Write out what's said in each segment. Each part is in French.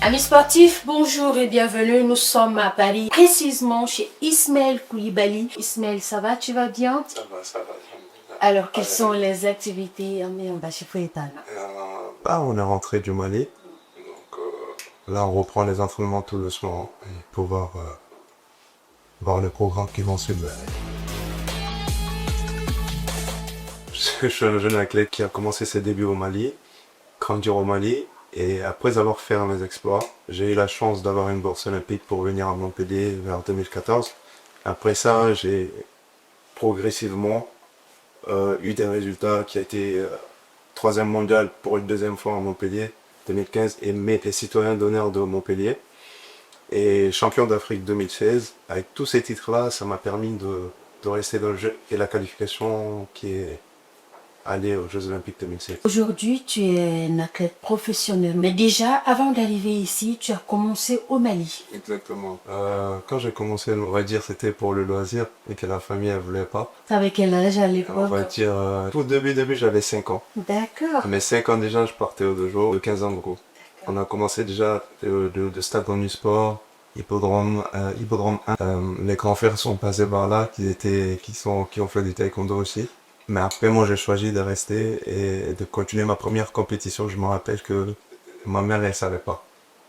Amis sportifs, bonjour et bienvenue. Nous sommes à Paris, précisément chez Ismaël Koulibaly. Ismaël, ça va? Tu vas bien? Ça va, ça va. Alors, quelles sont les activités? Là, on est rentré du Mali. Donc, là, on reprend les entraînements tout doucement et pouvoir voir les programmes qui vont suivre. Je suis un jeune athlète qui a commencé ses débuts au Mali, grandir au Mali. Et après avoir fait mes exploits, j'ai eu la chance d'avoir une bourse olympique pour venir à Montpellier vers 2014. Après ça, j'ai progressivement eu des résultats qui a été troisième mondial pour une deuxième fois à Montpellier 2015 et citoyen d'honneur de Montpellier et champion d'Afrique 2016. Avec tous ces titres-là, ça m'a permis de rester dans le jeu et la qualification qui est allée aux Jeux Olympiques 2016. Aujourd'hui, tu es un athlète professionnel. Mais déjà, avant d'arriver ici, tu as commencé au Mali. Exactement. Quand j'ai commencé, on va dire c'était pour le loisir et que la famille elle voulait pas. T'avais quel âge à On l'époque? va dire, tout début j'avais 5 ans. D'accord. À mes 5 ans déjà, je partais au dojo, de 15 ans gros. On a commencé déjà de stade omnisport, hippodrome 1. Les grands frères sont passés par là, qui ont fait du taekwondo aussi. Mais après, moi, j'ai choisi de rester et de continuer ma première compétition. Je me rappelle que ma mère, elle savait pas.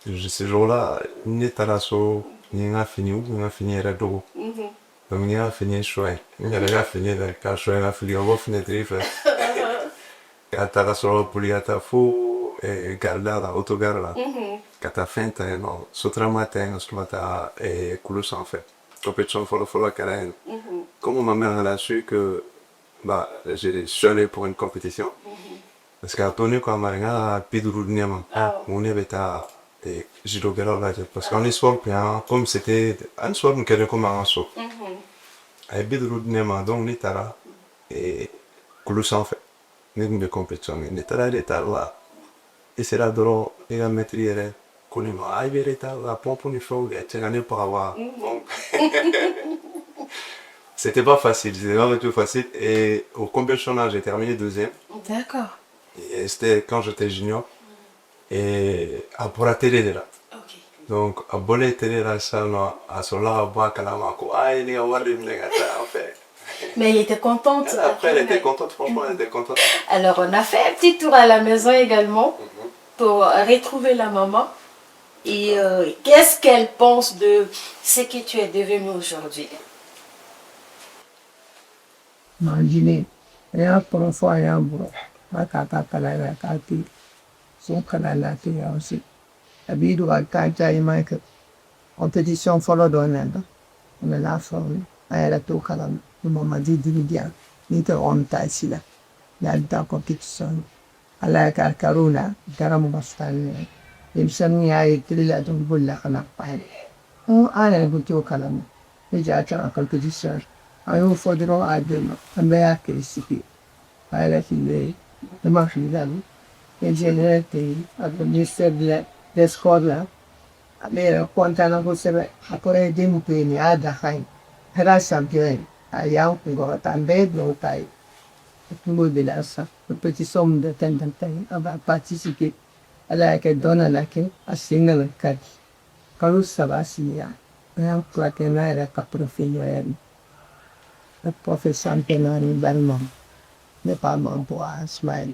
Ce jour-là, ni talaso, ni n'a fini ou n'a fini era dogo. Donc, ni n'a fini chouin. Ni n'a fini la cachouin, n'a fini au fenêtre. Kata solo puliata fu e gardata autogarla. Kata fenta no sotramata sotramata e kulusa en fait. Compétition follow carène. Comme ma mère elle a su que bah je suis allé pour une compétition. Parce qu'à tenu quand maringa piduru niama. On est beta et judo garo là parce qu'on est sport bien comme c'était un sport que je comme un saut. Et piduru niama donc litara et kulusa en fait. Nelle competizioni in Italia là e se la dovrò mettere con il hai verità la pompe ni faut et tu gagné pour avoir c'était pas facile, c'était pas du tout facile et au compétition j'ai terminé deuxième. D'accord. Et c'était quand j'étais junior et à pour la télé là. Ok. Donc à boler télé là ça no à cela à boire kalama ko ai ni avoir une négata en fait. Mais elle était contente. Après elle était contente, franchement elle était contente. Alors, on a fait un petit tour à la maison également pour retrouver la maman. Et qu'est-ce qu'elle pense de ce que tu es devenu aujourd'hui? Imaginez, rien pour une fois, rien pour ma kaka kalala kati, son kalala tia aussi. La vie doit kata imaike. Compétition follow donenda. On est là for ayala to kalama. Maman dit dividia. Ni te on ta ici là. La compétition. Ala karuna, karamu bastan. Imsan ya ikila dum bulla kana pahe. On ala buto kalama. Déjà ta compétition. Ayo fodro adema. Ambea kirisipi. Ayala fille. Le marché là. Et général au ministère des sports là. Mais kontaan ko sebe après dem peni ada khain hera champion ayam ko tambe do tai tout de la ça le petit somme de tendentai va participer à la que donne la que a single cat quand ça va signer un platena era professionnel le professeur penani balmont n'est pas mon pour smile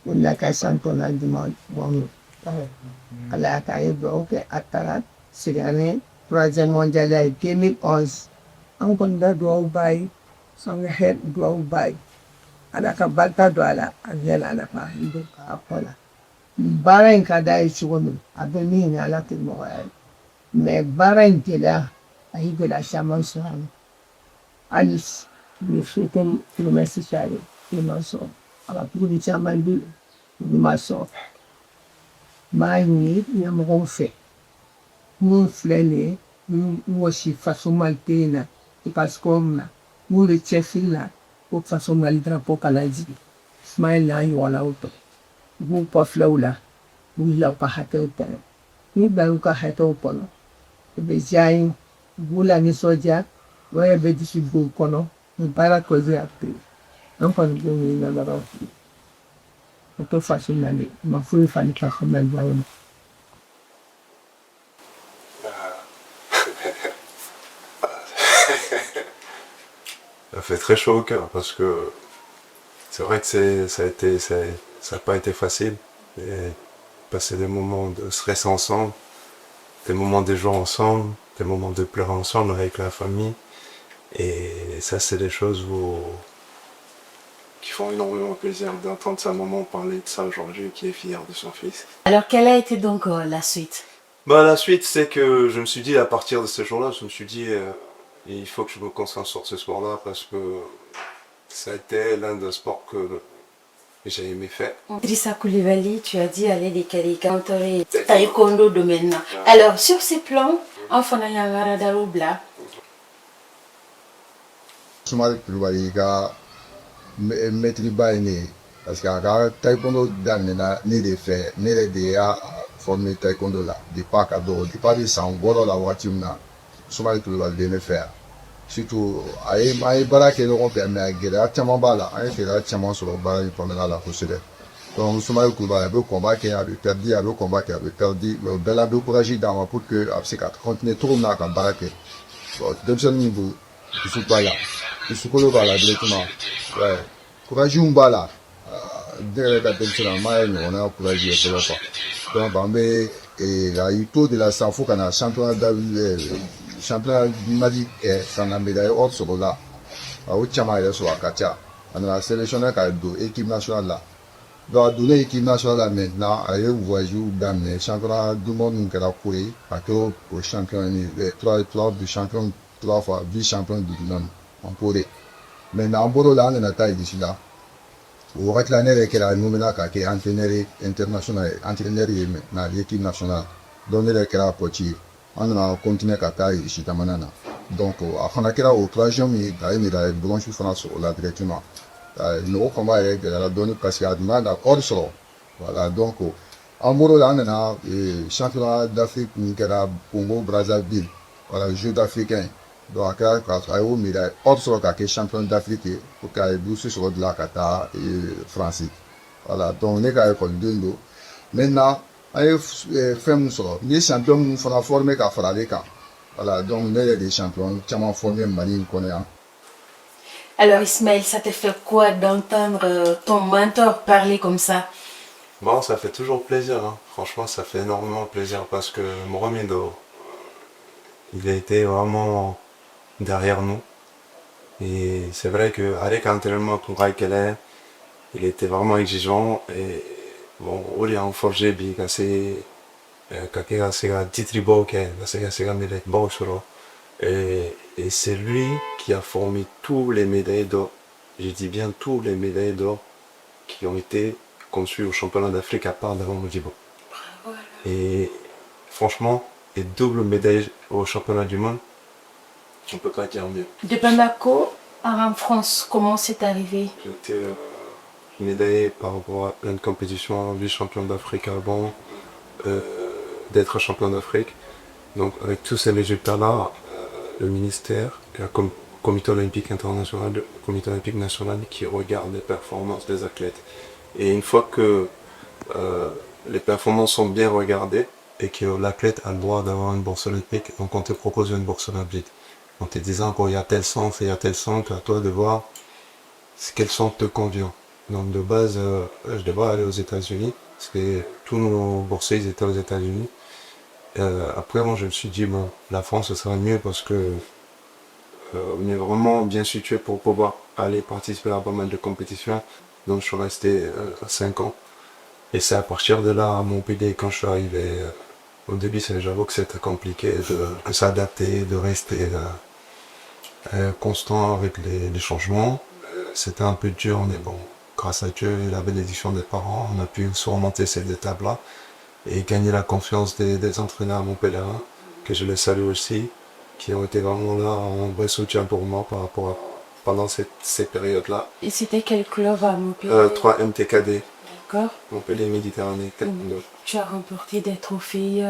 on la ka championnat du monde bon ala kay bloke atarat sigane troisième mondial ay 2011 ang panda do bay sang head do bay ala ka balta do ala angela ala pa hindo ka apola barain ka dai chugono abeni ni ala te mo ay me barain tela ay go la chamon so alis ni fitem le message ni maso ala pour ni chaman bi ni maso mai ni ya mo fe mun flele mun si façon maltena e parce comme mun le chefila o façon mal drapeau kalaji smile la yo la auto mun pa flawla mun la pa hato pa ni ba ka hato pa no be jai bula ni soja wa be disi go kono ni para ko ze ate donc on go ni na la auto façon mal ma fou fa ni façon mal Ça fait très chaud au cœur parce que c'est vrai que ça n'a pas été facile. Et passer des moments de stress ensemble, des moments de joie ensemble, des moments de pleurer ensemble avec la famille. Et ça, c'est des choses qui font énormément plaisir d'entendre sa maman parler de ça aujourd'hui, qui est fière de son fils. Alors, quelle a été donc la suite? Bah, la suite, c'est que je me suis dit, à partir de ce jour-là, je me suis dit, il faut que je me concentre sur ce sport-là parce que ça a été l'un des sports que j'ai aimé faire. Idrissa Koulibaly, tu as dit aller des Kalikantore, taekwondo de maintenant. Alors, sur ces plans, enfant Yangara Darubla. Soumaïla Koulibaly ka maîtrise ba ye ne ye parce que a ka taekwondo daminɛna ne de fɛ ne yɛrɛ de y'a formé taekwondo la depuis a ka dɔgɔ depuis a bɛ san 6 la wagati min na Soumaïla Koulibaly de ne fɛ yan surtout an ye baara kɛ ɲɔgɔn fɛ mais a gɛlɛya caman b'a la an ye gɛlɛya caman sɔrɔ baara in kɔnɔna la kosɛbɛ donc Soumaïla Koulibaly a bɛ combat kɛ a bɛ perdu a bɛ combat kɛ a bɛ perdu mais o bɛɛ la a bɛ courage d'a ma pour que a bɛ se ka continuer cogo min na a ka baara kɛ bon denmisɛnnin min don dusu b'a la dusukolo b'a la directement ouais courage min b'a la ne yɛrɛ ka denmisɛnnin m'a ye ɲɔgɔnna courage ye fɔlɔ quoi donc an bɛ a y'i to de la sisan fo ka na championnat du Mali ka na médaille or sɔrɔ la a y'o caman yɛrɛ sɔrɔ a ka ca a nana sélectionné ka don équipe nationale la donc a donnen équipe nationale la maintenant a ye voyage daminɛ championnat du monde min kɛra ko ye a kɛra o champion ye trois fois vice champion du monde en Corée maintenant an bɔr'o la an nana taa Irisi la o wagati la ne yɛrɛ kɛra nommé ka kɛ entraîneur international entraîneur ye na l'équipe nationale donc ne yɛrɛ kɛra coach ye an nana continuer ka taa Irisi jamana na donc a fana kɛra o troisième ye a ye médaille blanche fana sɔrɔ o la directement mais o combat yɛrɛ gɛlɛyara dɔɔni parce que a tun b'a or sɔrɔ voilà donc an bɔr'o la an nana championnat d'Afrique min kɛra Congo Brazzaville voilà Jeux africains donc a kɛra a y'o médaille or sɔrɔ ka kɛ champion d'Afrique ye pour que a ye bourse sɔrɔ de la ka taa France voilà donc ne ka école den don maintenant an ye fɛn min sɔrɔ n ye champion minnu fana formé ka fara ale kan voilà donc ne yɛrɛ de champion caman formé Mali in kɔnɔ yan. Alors, Ismaël, ça te fait quoi d'entendre ton mentor parler comme ça? Bon, ça fait toujours plaisir, hein. Franchement, ça fait énormément plaisir parce que Moromindo, il a été vraiment derrière nous. Et c'est vrai qu'avec l'entraînement pour Raikele, il était vraiment exigeant. Et bon, on a forgé, il a assez titribo, et c'est lui qui a formé tous les médailles d'or. Je dis bien tous les médailles d'or qui ont été conçues au championnat d'Afrique à part d'avant Modibo. Et franchement, les doubles médailles au championnat du monde, on ne peut pas dire mieux. De Bamako en France, comment c'est arrivé? J'étais médaillé par rapport à plein de compétitions, vice-champion d'Afrique avant d'être champion d'Afrique. Donc avec tous ces résultats-là, le ministère et le comité olympique international, le comité olympique national qui regarde les performances des athlètes. Et une fois que les performances sont bien regardées et que l'athlète a le droit d'avoir une bourse olympique, donc on te propose une bourse olympique. En te disant qu'il y a tel centre et il y a tel centre, à toi de voir quel centre te convient. Donc de base, je devais aller aux États-Unis, parce que tous nos boursiers ils étaient aux États-Unis. Après, moi, je me suis dit, bon, la France, ce sera mieux parce que on est vraiment bien situé pour pouvoir aller participer à pas mal de compétitions. Donc, je suis resté 5 ans. Et c'est à partir de là, à Montpellier, quand je suis arrivé, au début, j'avoue que c'était compliqué de s'adapter, de rester constant avec les changements. C'était un peu dur, mais bon, grâce à Dieu et la bénédiction des parents, on a pu surmonter ces étapes-là et gagner la confiance des entraîneurs à Montpellier, que je les salue aussi, qui ont été vraiment là en vrai soutien pour moi par rapport à, pendant ces périodes-là. Et c'était quel club à Montpellier? 3 MTKD. D'accord. Montpellier Méditerranée. Tu as remporté des trophées,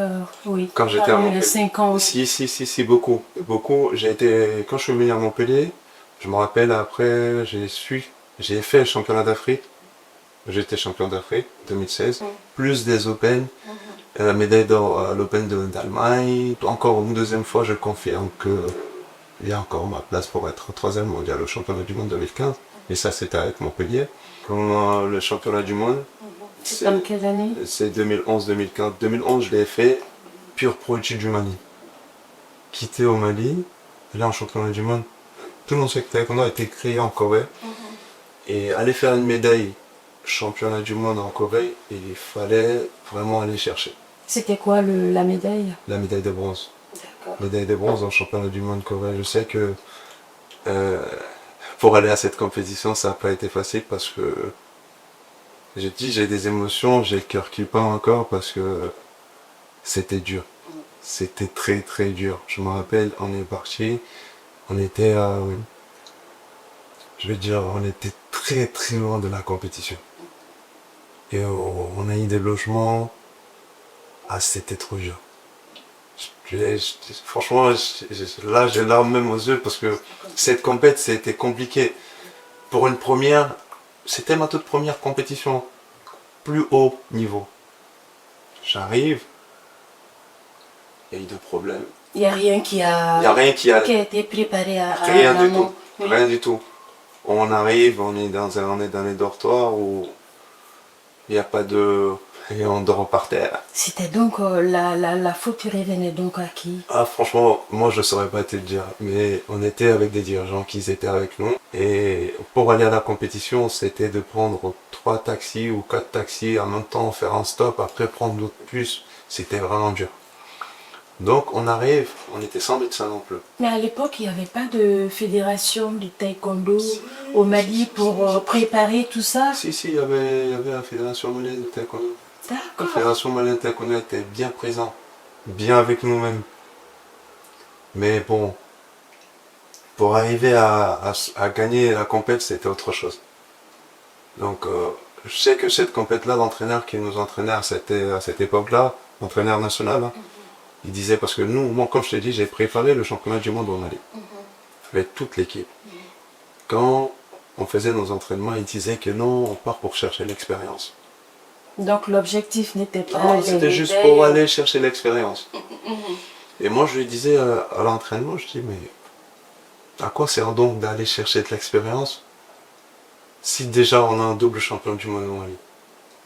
oui. Quand j'étais à Montpellier. 5 ans aussi. Si, beaucoup. Beaucoup. Quand je suis venu à Montpellier, je me rappelle après, j'ai fait le championnat d'Afrique. J'étais champion d'Afrique 2016, plus des Open, médaille d'or à l'Open d'Allemagne. Encore une deuxième fois, je confirme que il y a encore ma place pour être troisième mondial au championnat du monde 2015. Et ça, c'était avec Montpellier. Comme le championnat du monde, C'est dans quelle année? c'est 2011-2015. 2011, je l'ai fait pur produit du Mali. Quitté au Mali, là en championnat du monde, tout le monde sait que taekwondo a été créé en Corée. Et aller faire une médaille championnat du monde en Corée, il fallait vraiment aller chercher C'était quoi la médaille? la médaille de bronze. D'accord. Médaille de bronze en championnat du monde Corée. Je sais que euh, pour aller à cette compétition, ça n'a pas été facile parce que j'ai des émotions, j'ai le cœur qui bat encore parce que c'était dur. C'était très très dur. Je me rappelle, on est parti, on était je vais dire, on était très très loin de la compétition. Et on a eu des logements, c'était trop dur. Franchement, là j'ai larmes même aux yeux parce que cette compète, c'était compliqué. Pour une première, c'était ma toute première compétition, plus haut niveau. J'arrive, il y a eu des problèmes. Il n'y a rien qui Il a, n'y a rien qui a... qui a été préparé à Rien du l'amont. tout. Oui. Rien du tout. On arrive, on est dans les dortoirs où il n'y a pas de... Et on dort par terre. C'était donc la faute revenait donc à qui? Ah franchement, moi je saurais pas te le dire, mais on était avec des dirigeants qui étaient avec nous. Et pour aller à la compétition, c'était de prendre 3 taxis ou 4 taxis en même temps, faire un stop, après prendre l'autre bus. C'était vraiment dur. Donc on arrive, on était sans médecin non plus. Mais à l'époque, il n'y avait pas de fédération de taekwondo au Mali pour préparer tout ça. Si, il y avait la Fédération malienne de taekwondo. La D'accord. Fédération malienne de taekwondo était bien présente, bien avec nous-mêmes. Mais bon, pour arriver à gagner la compète, c'était autre chose. Donc je sais que cette compète-là, l'entraîneur qui nous entraînait à cette époque-là, l'entraîneur national, hein, il disait, parce que nous, moi, comme je t'ai dit, j'ai préparé le championnat du monde au Mali, avec toute l'équipe. Quand on faisait nos entraînements, il disait que non, on part pour chercher l'expérience. Donc l'objectif n'était pas Non, des c'était juste médailles. pour aller chercher l'expérience. Et moi, je lui disais à l'entraînement, je dis, mais à quoi sert donc d'aller chercher de l'expérience si déjà on a un double champion du monde au Mali?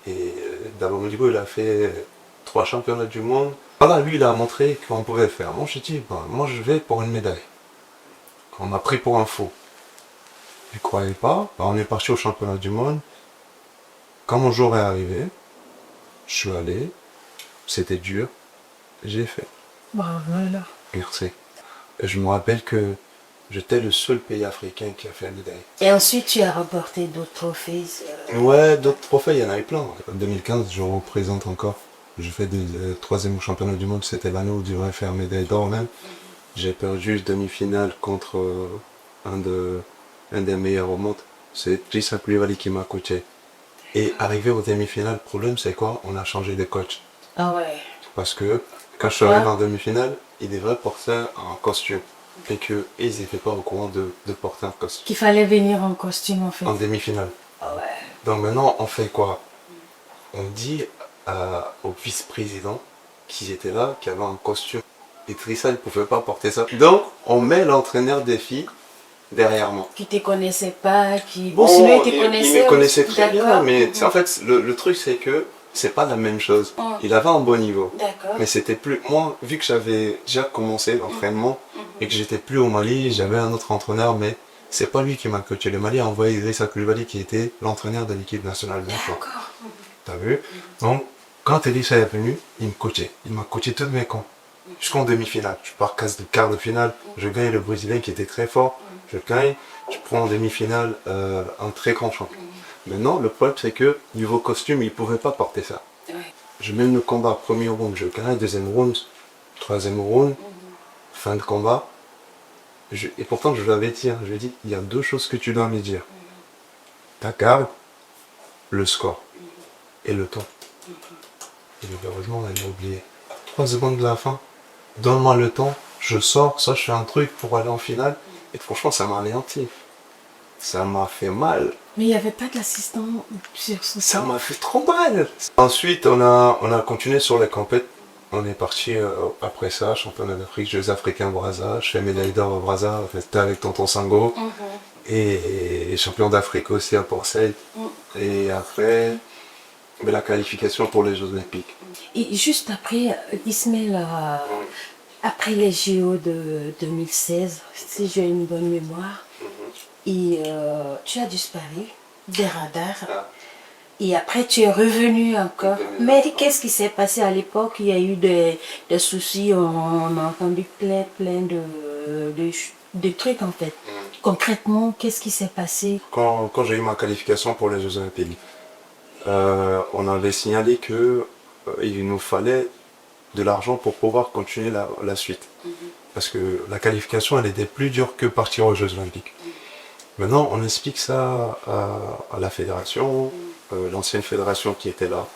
Et Dabo Modibo, il a fait 3 championnats du monde. Voilà, lui, il a montré qu'on pouvait le faire. Moi, je dis, ben, moi, je vais pour une médaille. On m'a pris pour un fou. Je ne croyais pas. Ben, on est parti au championnat du monde. Quand mon jour est arrivé, je suis allé. C'était dur. J'ai fait. Bravo, voilà. Merci. Et je me rappelle que j'étais le seul pays africain qui a fait une médaille. Et ensuite, tu as remporté d'autres trophées. Ouais, d'autres trophées, il y en avait plein. En 2015, je représente encore. Je fais le 3e championnat du monde, c'était l'année où je devrais faire médaille d'or même. J'ai perdu demi-finale contre un des meilleurs au monde. C'est Trissa Koulibaly qui m'a coaché. Et arrivé aux demi-finales, le problème c'est quoi? On a changé de coach. Ah ouais. Parce que quand je suis arrivé en demi-finale, il devrait porter un costume. Et qu'ils n'étaient pas au courant de porter un costume. Qu'il fallait venir en costume en fait. En demi-finale. Ah ouais. Donc maintenant, on fait quoi? On dit au vice-président qui était là, qui avait un costume. Et Trissa ne pouvait pas porter ça. Donc, on met l'entraîneur des filles derrière moi. Qui ne te connaissait pas, qui... Bon, sinon il te connaissait. Il me connaissait très bien, D'accord. mais en fait, le truc c'est que c'est pas la même chose. Il avait un bon niveau. D'accord. Mais c'était plus... Moi, vu que j'avais déjà commencé l'entraînement et que j'étais plus au Mali, j'avais un autre entraîneur, mais c'est pas lui qui m'a coaché. Le Mali a envoyé Idrissa Koulibaly qui était l'entraîneur de l'équipe nationale. D'accord. T'as vu? Donc, quand Idrissa est venu, il me coachait. Il m'a coaché tous mes camps. Jusqu'en demi-finale. Je pars quart de finale. Je gagne le Brésilien qui était très fort. Je gagne. Je prends en demi-finale un très grand champion. Maintenant, le problème c'est que niveau costume, il ne pouvait pas porter ça. Ouais. Je mène le combat, premier round, je gagne, deuxième round, troisième round, fin de combat. Et pourtant, je l'avais dit, je lui ai dit, il y a 2 choses que tu dois me dire. Ta garde, le score et le temps. Et malheureusement, on a oublié. 3 secondes de la fin, donne-moi le temps, je sors, ça je fais un truc pour aller en finale. Et franchement, ça m'a anéanti. Ça m'a fait mal. Mais il n'y avait pas d'assistant sur ce Ça sport. m'a fait trop mal. Ensuite, on a continué sur les compètes. On est parti après ça, championnat d'Afrique, Jeux africains Brazza, je fais médaille d'or à Brazza, c'était avec Tonton Sango, et champion d'Afrique aussi à Port-Saïd. Et après, ben, la qualification pour les Jeux Olympiques. Et juste après, Ismaël, après les JO de 2016, si j'ai une bonne mémoire, et tu as disparu des radars. Et après, tu es revenu encore. Mais qu'est-ce qui s'est passé à l'époque? Il y a eu des soucis, on a entendu plein de trucs en fait. Concrètement, qu'est-ce qui s'est passé? Quand j'ai eu ma qualification pour les Jeux Olympiques, on avait signalé que il nous fallait de l'argent pour pouvoir continuer la suite. Parce que la qualification, elle était plus dure que partir aux Jeux Olympiques. Maintenant, on explique ça à la fédération, l'ancienne fédération qui était là,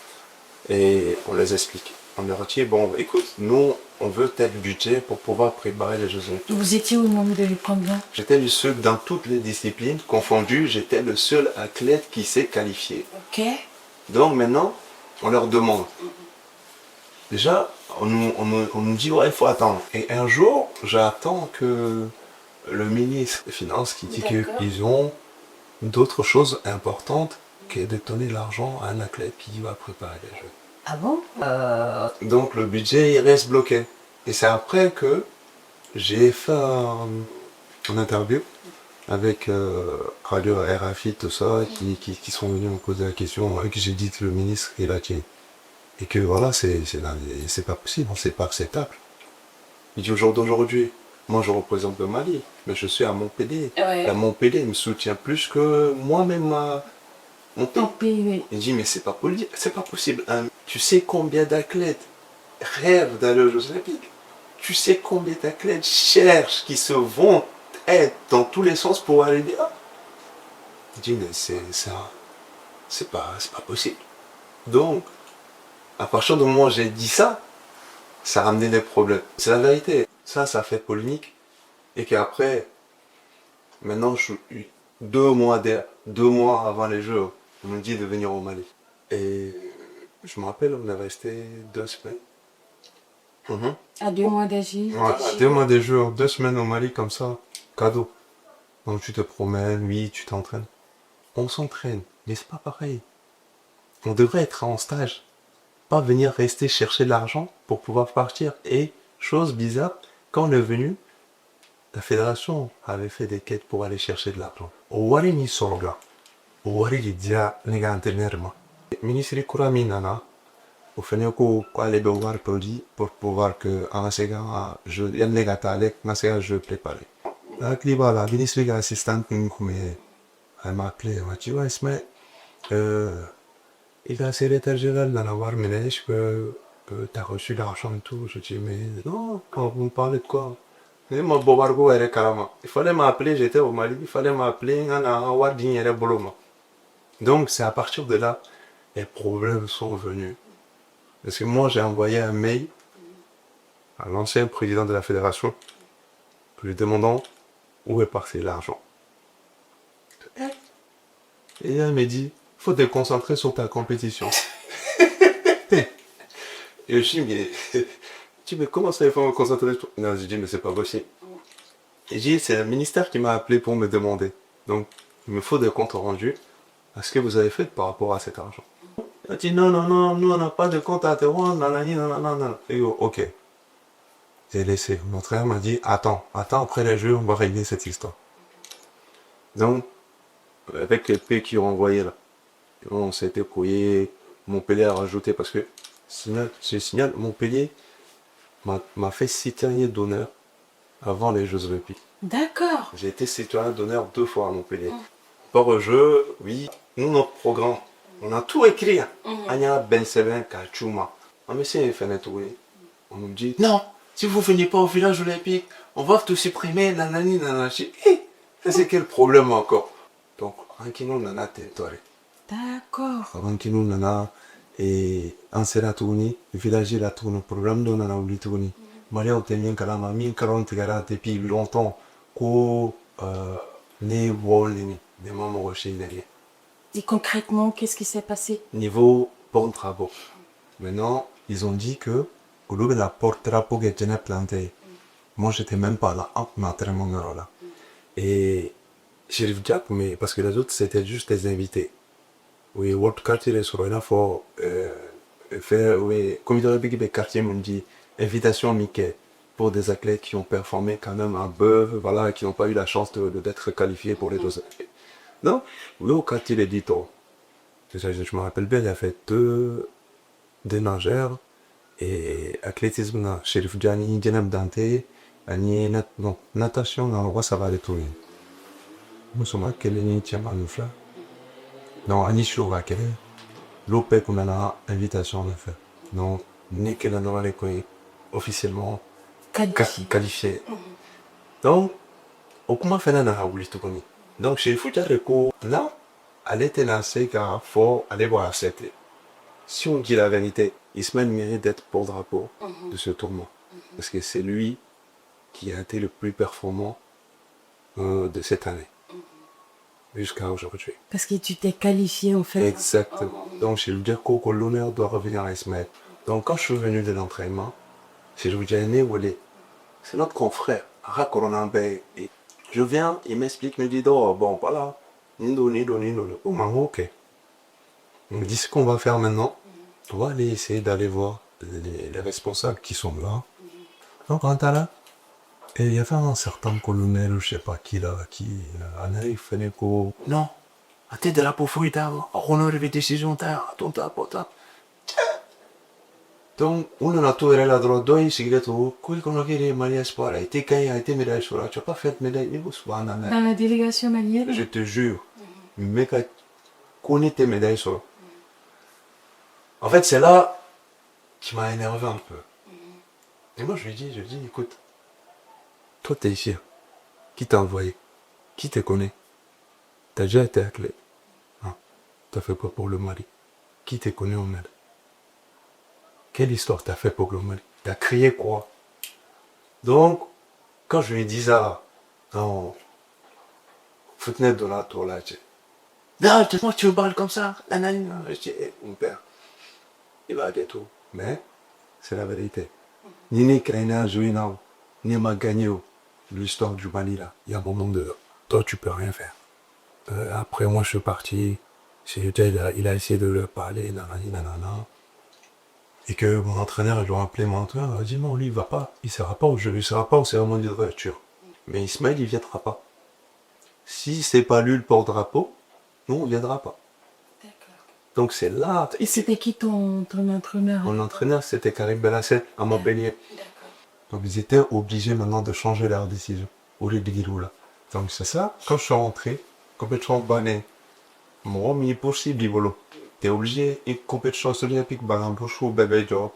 et on les explique. On leur dit, bon, écoute, nous, on veut tel budget pour pouvoir préparer les Jeux Olympiques. Vous étiez au nombre de combien? J'étais le seul, dans toutes les disciplines confondues, j'étais le seul athlète qui s'est qualifié. Ok. Donc maintenant, on leur demande. Déjà, on nous dit, ouais, il faut attendre. Et un jour, j'attends que le ministre des Finances qui dit qu'ils ont d'autres choses importantes que de donner l'argent à un athlète qui va préparer les Jeux. Ah bon? Donc le budget, il reste bloqué. Et c'est après que j'ai fait une interview avec Radio RFI, tout ça, qui sont venus me poser la question, et que j'ai dit que le ministre est là, et que voilà, c'est pas possible, c'est pas acceptable. Il dit au jour d'aujourd'hui, moi je représente le Mali, mais je suis à Montpellier. Ouais. À Montpellier, il me soutient plus que moi-même mon pays. Ton pays, oui. Il dit, mais c'est pas possible. Hein. Tu sais combien d'athlètes rêvent d'aller aux Jeux Olympiques? Tu sais combien d'athlètes cherchent, qui se vont être dans tous les sens pour aller là? Il dit, mais c'est pas possible. Donc, à partir du moment où j'ai dit ça, ça a ramené des problèmes. C'est la vérité. Ça fait polémique. Et qu'après, maintenant, je suis 2 mois avant les Jeux, on me dit de venir au Mali. Et je me rappelle, on est resté 2 semaines. À 2 mois d'agir. Ouais, à 2 mois des Jeux, 2 semaines au Mali comme ça, cadeau. Donc tu te promènes, oui, tu t'entraînes. On s'entraîne, mais c'est pas pareil. On devrait être en stage. Pas venir rester chercher de l'argent pour pouvoir partir. Et, chose bizarre, quand on est venu, la fédération avait fait des quêtes pour aller chercher de l'argent. Ouari ni sorga. Ouari li dia nega entraînement. Ministre Kurami Nana, au final qu'on allait devoir produit pour pouvoir que en asega je y a nega talek nasega je préparer. La cliba la ministre assistante mais elle m'a appelé, elle m'a dit ouais Ismaël, il a secrétaire général dans la war ménage que t'as reçu l'argent et tout. Je dis mais non, quand vous me parlez de quoi? Il fallait m'appeler, j'étais au Mali, il fallait m'appeler, donc c'est à partir de là, les problèmes sont venus. Parce que moi j'ai envoyé un mail à l'ancien président de la fédération, lui demandant où est parti l'argent. Et elle m'a dit, faut te concentrer sur ta compétition. Et je dis, mais comment ça il faut me concentrer sur... Non, j'ai dit, mais c'est pas possible. Et j'ai dit, c'est le ministère qui m'a appelé pour me demander. Donc, il me faut des comptes rendus à ce que vous avez fait par rapport à cet argent. Il a dit, non, nous on n'a pas de compte à te rendre, non. Et ok. J'ai laissé. Mon frère m'a dit, attends, après les Jeux, on va régler cette histoire. Donc, avec les pays qui ont envoyé là, on s'est été couillé, Montpellier a rajouté, parce que, signal, Montpellier m'a fait citoyen d'honneur avant les Jeux Olympiques. D'accord. J'ai été citoyen d'honneur 2 fois à Montpellier. Par au jeu, oui, nous, notre programme, on a tout écrit. Anya Ben Seven Kachuma. On nous dit, non, si vous ne venez pas au village olympique, on va tout supprimer, nanani, nanani. C'est quel problème encore? Donc, Ankino Nana territoire. D'accord. Ankino Nana et Anseratouni, village la tourne, programme de Nana Oulitouni. Malia Otemien Kalama, 1040 garants depuis longtemps, qu'au ne volini, des mamans rochers derrière. Et concrètement, qu'est-ce qui s'est passé? Niveau bon travaux. Maintenant, ils ont dit que Au lieu de la porte-drapeau que j'ai planté, moi, j'étais même pas là, en m'entraînement là. Et Sheriff Jack, mais parce que les autres, c'était juste des invités. Oui, World Quartier est là pour faire, oui, comité olympique des quartiers m'ont dit invitation Mickey pour des athlètes qui ont performé quand même un bœuf, voilà, qui n'ont pas eu la chance d'être qualifiés pour les Jeux olympiques. Non, le quartier est dit, oh, je me rappelle bien, il a fait deux nageurs et athlétisme là, Sheriff Gianni, Jenem Dante, non, natation, non, on ça va aller tout. Nous sommes quel est Tiama Nufla? Non, Anisho va quel est? L'OPE qu'on a la invitation à faire. Donc, nickel dans les coins officiellement qualifié. Donc, au comment faire un raouli tout comme donc, chez Fouta Reco, là, elle était lancée car faut aller voir cette. Si on dit la vérité, Ismaël mérite d'être porte-drapeau de ce tournoi. Parce que c'est lui qui a été le plus performant de cette année. Jusqu'à aujourd'hui. Parce que tu t'es qualifié en fait. Exactement. Donc, je veux dire que l'honneur doit revenir à Ismaël. Donc, quand je suis venu de l'entraînement, c'est je vous dis, c'est notre confrère, Rakoronambé. Je viens, il m'explique, me dit, oh, bon, voilà, Nindo. Oh, ok. Il me dit, ce qu'on va faire maintenant, on va aller essayer d'aller voir les responsables qui sont là. Donc, quand t'as là, et il y avait un certain colonel, je sais pas qui là, qui il fallait qu'on... Non, à tête de la pauvreté, on a des décisions, donc, on a tout la droite, deux cigarettes, quoi qu'on a gagné, Maria Sport, a été gagné, a été médaille sur la, tu n'as pas fait médaille, mais vous, Dans la délégation malienne. je te jure, mais qu'on tes médailles sur. En fait, c'est là qui m'a énervé un peu. Et moi, je lui dis, écoute, toi, t'es ici. Qui t'a envoyé? Qui te connaît? T'as déjà été à clé. Hein? T'as fait quoi pour le Mali? Qui te connaît au Mali? Quelle histoire t'as fait pour le Mali? T'as crié quoi? Donc, quand je lui dis ça, non, fenêtre de la tour là, tu sais. Non, moi tu me parles comme ça. Je dis, mon père, il va dire tout. Mais, c'est la vérité. Ni ni Kraina joué ni m'a gagné l'histoire du Mali là. Il y a un moment de, toi tu peux rien faire. Après moi je suis parti, il a essayé de leur parler, nanana. Et que mon entraîneur, il doit appeler mon entraîneur, il a dit non, lui il va pas, il sera pas au jeu, il sera pas au cérémonie d'ouverture. Mais Ismaël, il viendra pas. Si c'est pas lui le porte-drapeau, nous on viendra pas. D'accord. Donc c'est là. Et c'était qui ton entraîneur? Mon entraîneur, c'était Karim Belasset à Montpellier. D'accord. Donc ils étaient obligés maintenant de changer leur décision au lieu de Giroud là. Donc c'est ça, quand je suis rentré, complètement banné, moi, il est possible, t'es obligé, une compétition olympique, par exemple, je suis au bébé, donc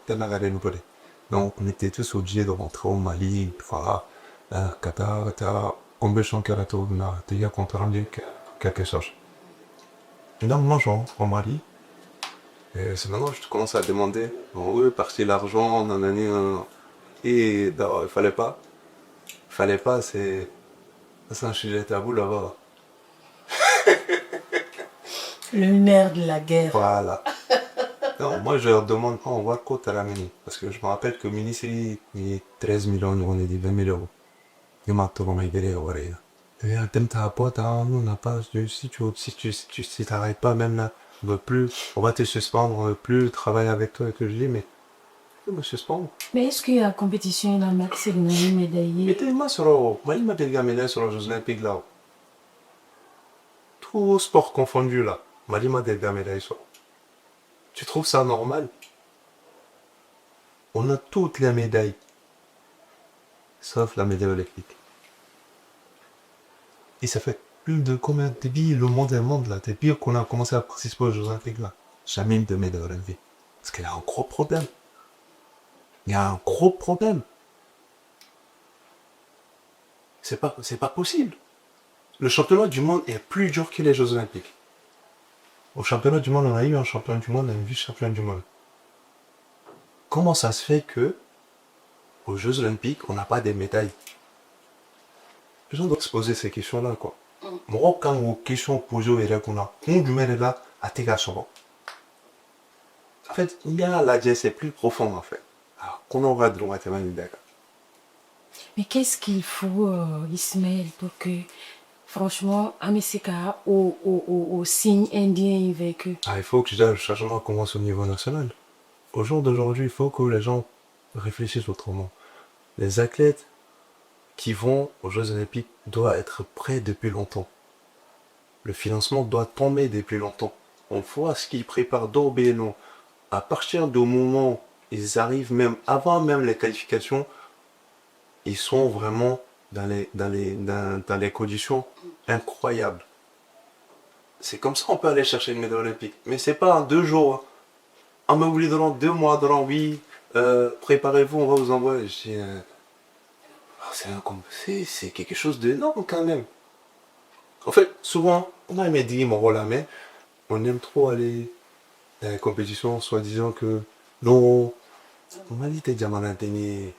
on était tous obligés de rentrer au Mali, Qatar, compétition qui a été contre quelque chose. Et donc, moi, je rentre au Mali, et c'est maintenant que je commence à demander, où est parti l'argent, nanani. Et non, il fallait pas, c'est un sujet tabou là-bas. Le nerf de la guerre. Voilà. Non, moi je leur demande quand on voit quoi à la mini. Parce que je me rappelle que mini c'est 13 millions, on est dit 20 000 euros. Il m'a tout remis derrière l'oreille. Et un thème ta pote, nous on n'a pas, si t'arrêtes pas même là, on va te suspendre, on veut plus travailler avec toi. Et que je dis, mais tu me suspendre. Mais est-ce qu'il y a compétition dans le Max et le médaillé? Mais t'es moi sur moi il m'a bien médaillé sur les Jeux Olympiques là. Tout sport confondu là. Mali m'a déjà médaillé sur. Tu trouves ça normal? On a toutes les médailles, sauf la médaille olympique. Et ça fait plus de combien de pays le monde là, depuis qu'on a commencé à participer aux Jeux Olympiques là. Jamais de médaille olympique. Parce qu'il y a un gros problème. Il y a un gros problème. C'est pas possible. Le championnat du monde est plus dur que les Jeux Olympiques. Au championnat du monde, on a eu un champion du monde, un vice-champion du monde. Comment ça se fait que aux Jeux Olympiques, on n'a pas des médailles? Les gens doivent se poser ces questions-là, quoi. Moi, quand aux questions posées au Irak, on a du là à Tegasoro. En fait, il y a la dièse, c'est plus profond, en fait. Alors, qu'on aura de droit à d'accord. Mais qu'est-ce qu'il faut, Ismaël, pour que, franchement, Amisika, au signe indien avec eux? Ah, il faut que le changement commence au niveau national. Au jour d'aujourd'hui, il faut que les gens réfléchissent autrement. Les athlètes qui vont aux Jeux Olympiques doivent être prêts depuis longtemps. Le financement doit tomber depuis longtemps. On voit ce qu'ils préparent d'orbe et non. À partir du moment où ils arrivent, même avant même les qualifications, ils sont vraiment dans les conditions incroyables. C'est comme ça qu'on peut aller chercher une médaille olympique. Mais c'est pas en 2 jours. On m'a oublié dans 2 mois, dans oui, préparez-vous, on va vous envoyer. C'est quelque chose d'énorme quand même. En fait, souvent, on a aimé dire mon rôle à main, on aime trop aller dans les compétitions, soi-disant que non, on m'a dit, t'es diamantini,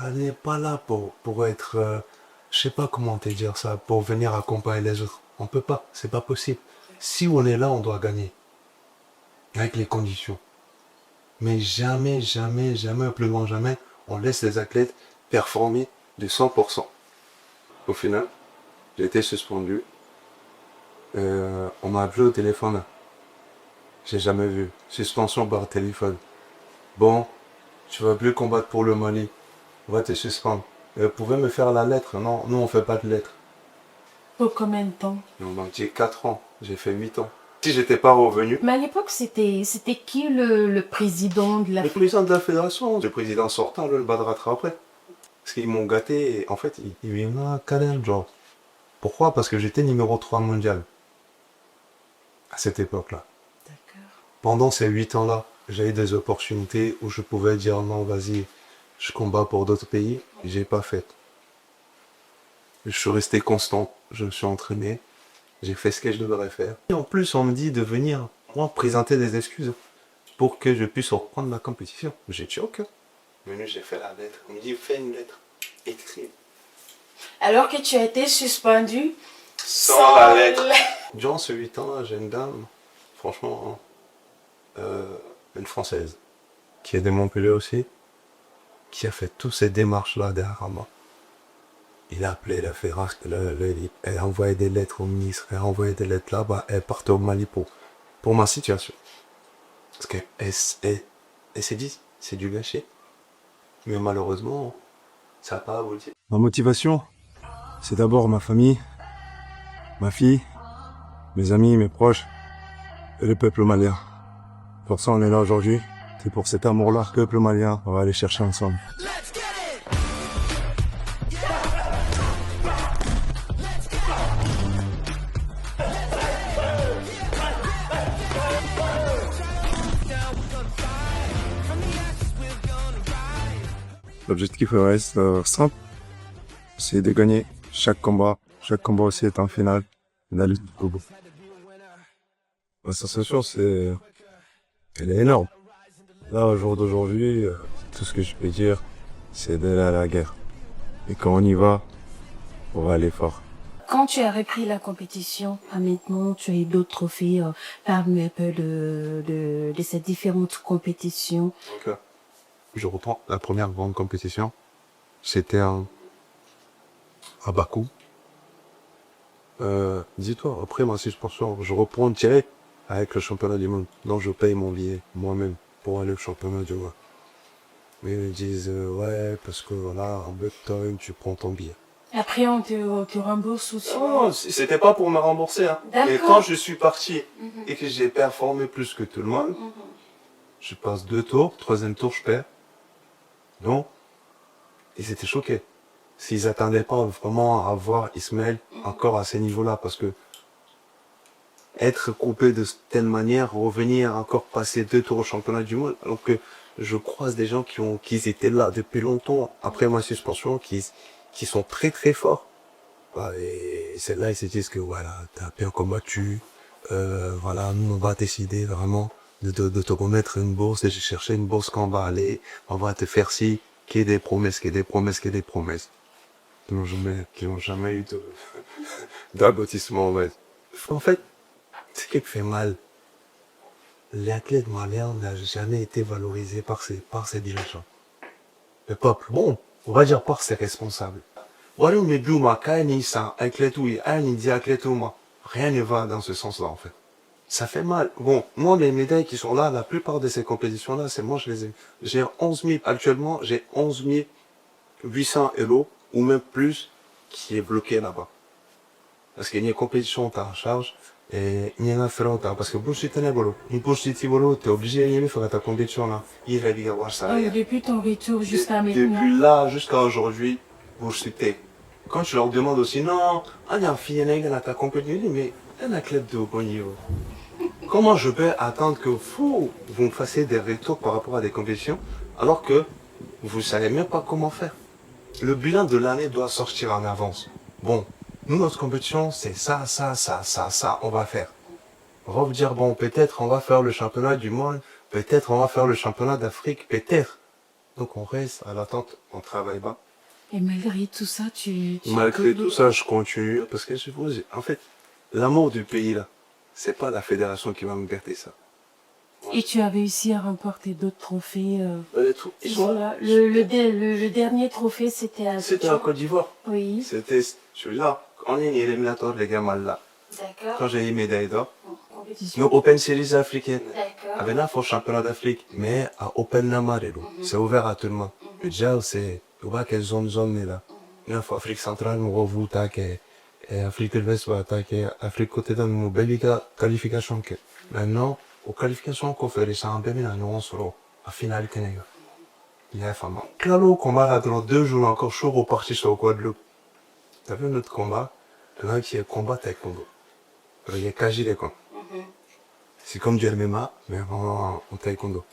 elle n'est pas là pour être, je sais pas comment te dire ça, pour venir accompagner les autres. On peut pas, c'est pas possible. Si on est là, on doit gagner. Avec les conditions. Mais jamais, jamais, jamais, au plus grand jamais, on laisse les athlètes performer de 100%. Au final, j'ai été suspendu. On m'a appelé au téléphone. J'ai jamais vu. Suspension par téléphone. Bon, tu vas plus combattre pour le Mali. On va te suspendre. Vous pouvez me faire la lettre? Non, nous on fait pas de lettre. Pour combien de temps? Donc j'ai 4 ans. J'ai fait 8 ans. Si j'étais pas revenu. Mais à l'époque, c'était qui le président de la... Le président de la fédération, le président sortant, le Badra après. Parce qu'ils m'ont gâté, et en fait, il m'a calé un genre. Pourquoi? Parce que j'étais numéro 3 mondial. À cette époque-là. D'accord. Pendant ces 8 ans-là, j'ai eu des opportunités où je pouvais dire non, vas-y, je combats pour d'autres pays. J'ai pas fait. Je suis resté constant. Je me suis entraîné. J'ai fait ce que je devrais faire. Et en plus, on me dit de venir, moi, présenter des excuses pour que je puisse reprendre ma compétition. J'ai dit ok. Venu, j'ai fait la lettre. On me dit, fais une lettre. Écris. Alors que tu as été suspendu Sans la lettre. Durant ce 8 ans-là, j'ai une dame, franchement, une Française, qui est de Montpellier aussi, qui a fait toutes ces démarches-là derrière moi. Il a appelé la fédération, elle a envoyé des lettres au ministre, elle a envoyé des lettres là-bas, elle partait au Mali pour ma situation. Parce qu'elle s'est dit, c'est du gâchis. Mais malheureusement, ça n'a pas abouti. Ma motivation, c'est d'abord ma famille, ma fille, mes amis, mes proches et le peuple malien. Pour ça, on est là aujourd'hui. C'est pour cet amour-là, peuple malien, on va aller chercher ensemble. L'objectif reste simple, c'est de gagner chaque combat. Chaque combat aussi est en finale, d'aller jusqu'au bout. La sensation, elle est énorme. Là, au jour d'aujourd'hui, tout ce que je peux dire, c'est d'aller à la guerre. Et quand on y va, on va aller fort. Quand tu as repris la compétition, maintenant tu as eu d'autres trophées, parle-moi un peu de ces différentes compétitions. Donc, je reprends la première grande compétition. C'était à Bakou. Dis-toi, après ma suspension, je reprends direct avec le championnat du monde. Donc je paye mon billet moi-même pour aller au championnat du monde. Mais ils me disent, ouais, parce que voilà, en time, tu prends ton billet. Après, on te rembourse aussi? Non, c'était pas pour me rembourser. Hein. Et quand je suis parti et que j'ai performé plus que tout le monde, je passe 2 tours, 3e tour, je perds. Non. Ils étaient choqués. S'ils attendaient pas vraiment à voir Ismaël encore à ces niveaux-là, parce que être coupé de telle manière, revenir encore passer 2 tours au championnat du monde, alors que je croise des gens qui étaient là depuis longtemps, après ma suspension, qui sont très très forts. Bah, et c'est là ils se disent que voilà, t'as bien combattu, voilà, nous on va décider vraiment de te remettre une bourse, et j'ai cherché une bourse qu'on va aller, on va te faire ci, qu'il y ait des promesses, qu'il y ait des promesses, qu'il y ait des promesses. Qui n'ont jamais eu d'aboutissement, ouais. En fait, ce qui me fait mal, l'athlète malien n'a jamais été valorisé par ses dirigeants. le peuple, bon, on va dire pas que c'est responsable. Voilà, mais Bluma, Kainisa, Akletouy, Anindia, Akletouma. Rien ne va dans ce sens-là, en fait. Ça fait mal. Bon, moi, mes médailles qui sont là, la plupart de ces compétitions-là, c'est moi, je les ai. J'ai 11 000, actuellement, j'ai 11 800 euros, ou même plus, qui est bloqué là-bas. Parce qu'il y a une compétition, t'as en charge, et il y en a fait longtemps. Parce que pour si t'es bolo, pour si t'es bolo, t'es obligé de faire ta compétition là. Il va y avoir ça. Depuis ton retour jusqu'à maintenant. Depuis là jusqu'à aujourd'hui, pour citer. Quand tu leur demandes aussi, non, il y a un fille, il y a ta compétition, mais un athlète de bon niveau. Comment je peux attendre que vous me fassiez des retours par rapport à des compétitions, alors que vous ne savez même pas comment faire? Le bilan de l'année doit sortir en avance. Bon, nous, notre compétition, c'est ça, on va faire. On va vous dire, bon, peut-être on va faire le championnat du monde, peut-être on va faire le championnat d'Afrique, peut-être. Donc on reste à l'attente, on travaille pas. Et malgré tout ça, Malgré tout ça, je continue, parce que je suppose, en fait, l'amour du pays, là, c'est pas la fédération qui va me garder ça. Et tu as réussi à remporter d'autres trophées. Ils sont Voilà. Le dernier trophée, c'était à... C'était en Côte d'Ivoire. Oui. C'était celui-là. On est éliminatoire, les gars, mal là. D'accord. Quand j'ai eu médaille d'or. Compétition. Nos Open Series africaines. D'accord. Avec là, faut championnat d'Afrique. Mais à Open Namarelo. C'est ouvert à tout le monde. Le gel, c'est, tu vois quelle zone est là. Il faut Afrique centrale, nous revout, Afrique de l'Ouest, Afrique côté de nous, belle qualification. Maintenant, aux qualifications qu'on fait, ça en permet à nous, sur la finalité, il y a femme. Claro, combat là, dans 2 jours encore chaud au parti sur le Guadeloupe. T'as vu notre combat? Là, qui est combat taekwondo. Il y a Kaji les cons. C'est comme du MMA, mais en taekwondo.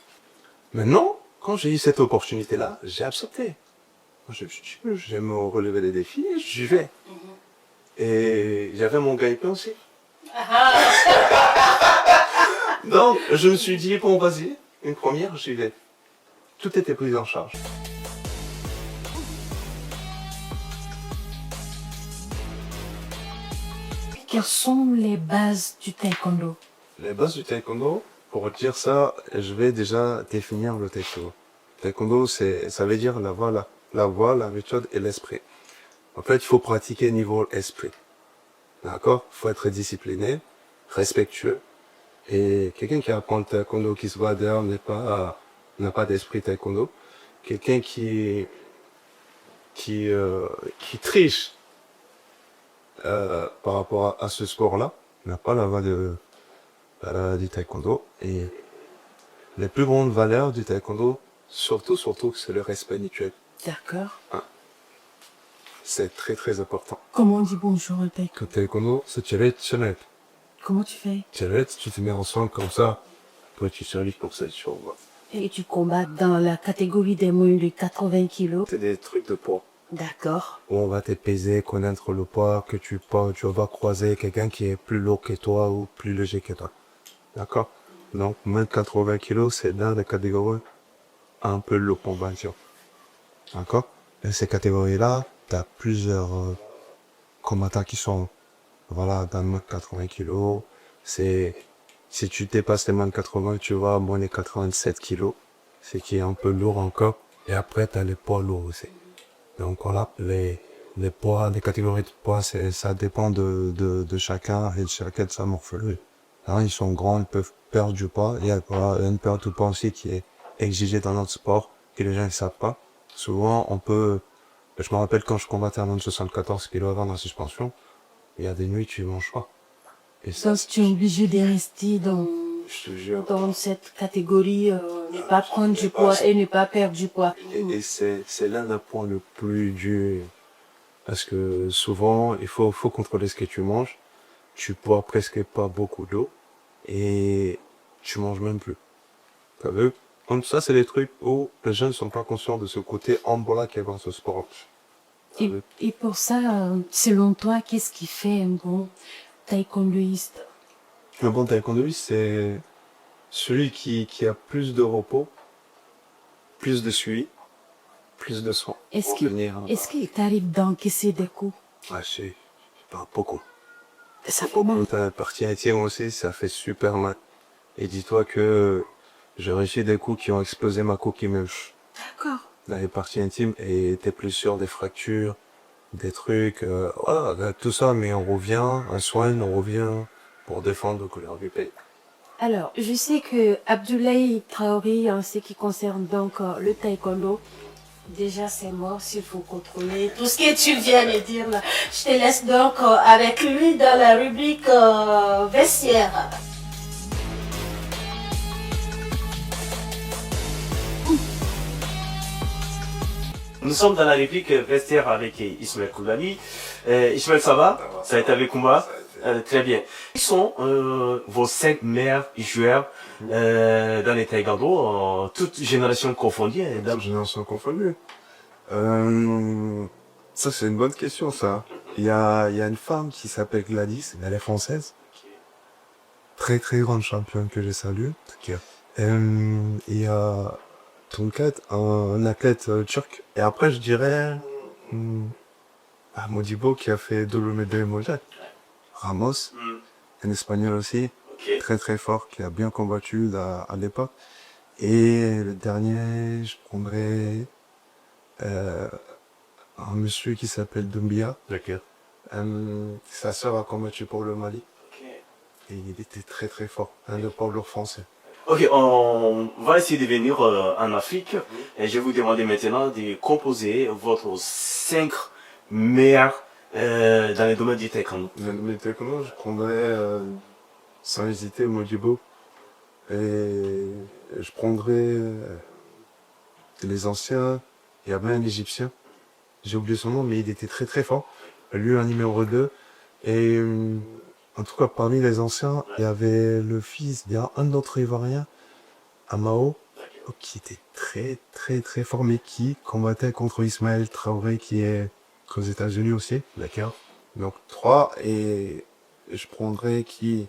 Maintenant, quand j'ai eu cette opportunité-là, j'ai accepté. Je me suis dit, je vais me relever des défis, j'y vais. Et j'avais mon gagne-pain aussi. Donc, je me suis dit, bon, vas-y, une première, j'y vais. Tout était pris en charge. Quelles sont les bases du taekwondo? Les bases du taekwondo, pour dire ça, je vais déjà définir le taekwondo. Taekwondo, ça veut dire la voie, la méthode et l'esprit. En fait, il faut pratiquer niveau esprit. D'accord? Il faut être discipliné, respectueux. Et quelqu'un qui apprend le taekwondo, qui se voit dehors, n'a pas d'esprit taekwondo. Quelqu'un qui triche, par rapport à ce sport-là, n'a pas la voie du taekwondo. Et les plus grandes valeurs du taekwondo, surtout, c'est le respect mutuel. D'accord. C'est très très important. Comment on dit bonjour au taekwondo? Le taekwondo, c'est tirer, tirer. Comment tu fais? Tirer, tu te mets ensemble comme ça. Toi, tu servis pour cette chose. Et tu combats dans la catégorie des moins de 80 kilos. C'est des trucs de poids. D'accord. Où on va te peser, connaître le poids que tu portes. Tu vas croiser quelqu'un qui est plus lourd que toi ou plus léger que toi. D'accord? Donc, moins de 80 kilos, c'est dans la catégorie un peu lourd, on va dire. D'accord? Et ces catégories-là, t'as plusieurs combattants qui sont, voilà, dans moins de 80 kilos. Si tu dépasses les moins de 80, tu vas à moins de 87 kilos. Ce qui est un peu lourd encore. Et après, t'as les poids lourds aussi. Donc voilà, les poids, les catégories de poids, ça dépend de chacun et de chacun de sa morphologie. Hein, ils sont grands, ils peuvent perdre du poids. Il y a une perte de poids aussi qui est exigée dans notre sport, que les gens ne savent pas. Souvent, je me rappelle quand je combattais à moins de 74 kg avant la suspension, il y a des nuits, tu manges pas. Et ça, Donc tu es obligé de rester je te jure. dans cette catégorie, ne pas prendre du poids et ne pas perdre du poids. Et c'est l'un des points le plus dur. Parce que souvent, il faut contrôler ce que tu manges. Tu bois presque pas beaucoup d'eau. Et tu manges même plus. T'as vu? Donc ça, c'est des trucs où les gens ne sont pas conscients de ce côté ambulant qu'il y a dans ce sport. Et pour ça, selon toi, qu'est-ce qui fait un bon taekwondoïste? Un bon taekwondoïste, c'est celui qui a plus de repos, plus de suivi, plus de soins. Est-ce qu'il t'arrive d'encaisser des coups? Ah, c'est pas beaucoup. Ça fait mal. Quand t'as partie entière aussi, ça fait super mal. Et dis-toi que j'ai reçu des coups qui ont explosé ma coquille. D'accord. les parties intimes et t'es plus sûr des fractures, des trucs, voilà, tout ça, mais on revient, on soigne, on revient pour défendre les couleurs du pays. Alors, je sais que Abdoulaye Traoré, en ce qui concerne donc le taekwondo, déjà c'est mort s'il faut contrôler tout ce que tu viens de dire là. Je te laisse donc avec lui dans la rubrique vestiaire. Nous sommes dans la réplique vestiaire avec Ismaël Koulali. Ismaël, ça va? Ça a été avec Koumba? Très bien. Qui sont vos 5 meilleurs joueurs dans les taekwondo, toutes générations confondues? Toutes générations confondues. Ça, c'est une bonne question, ça. Il y a une femme qui s'appelle Gladys, elle est française. Très, très grande championne que je salue. Il y a Tonkat, un athlète turc. Et après, je dirais, Modibo qui a fait double médaille mondiale. Ramos, un espagnol aussi, très très fort, qui a bien combattu à l'époque. Et le dernier, je prendrais un monsieur qui s'appelle Doumbia. Sa sœur a combattu pour le Mali. Et il était très très fort, un de poids lourd français. Ok, on va essayer de venir en Afrique. Et je vais vous demander maintenant de composer votre 5 meilleurs dans les domaines du taekwondo. Dans le domaine du taekwondo, je prendrais sans hésiter Modibo. Et je prendrais les anciens. Il y avait un Égyptien. J'ai oublié son nom, mais il était très très fort. Lui, un numéro 2. Et en tout cas, parmi les anciens, il y avait le fils, il y a un autre Ivoirien, Amao, qui était très très très fort, mais qui combattait contre Ismaël Traoré, qui est aux États-Unis aussi. D'accord. Donc 3, et je prendrais qui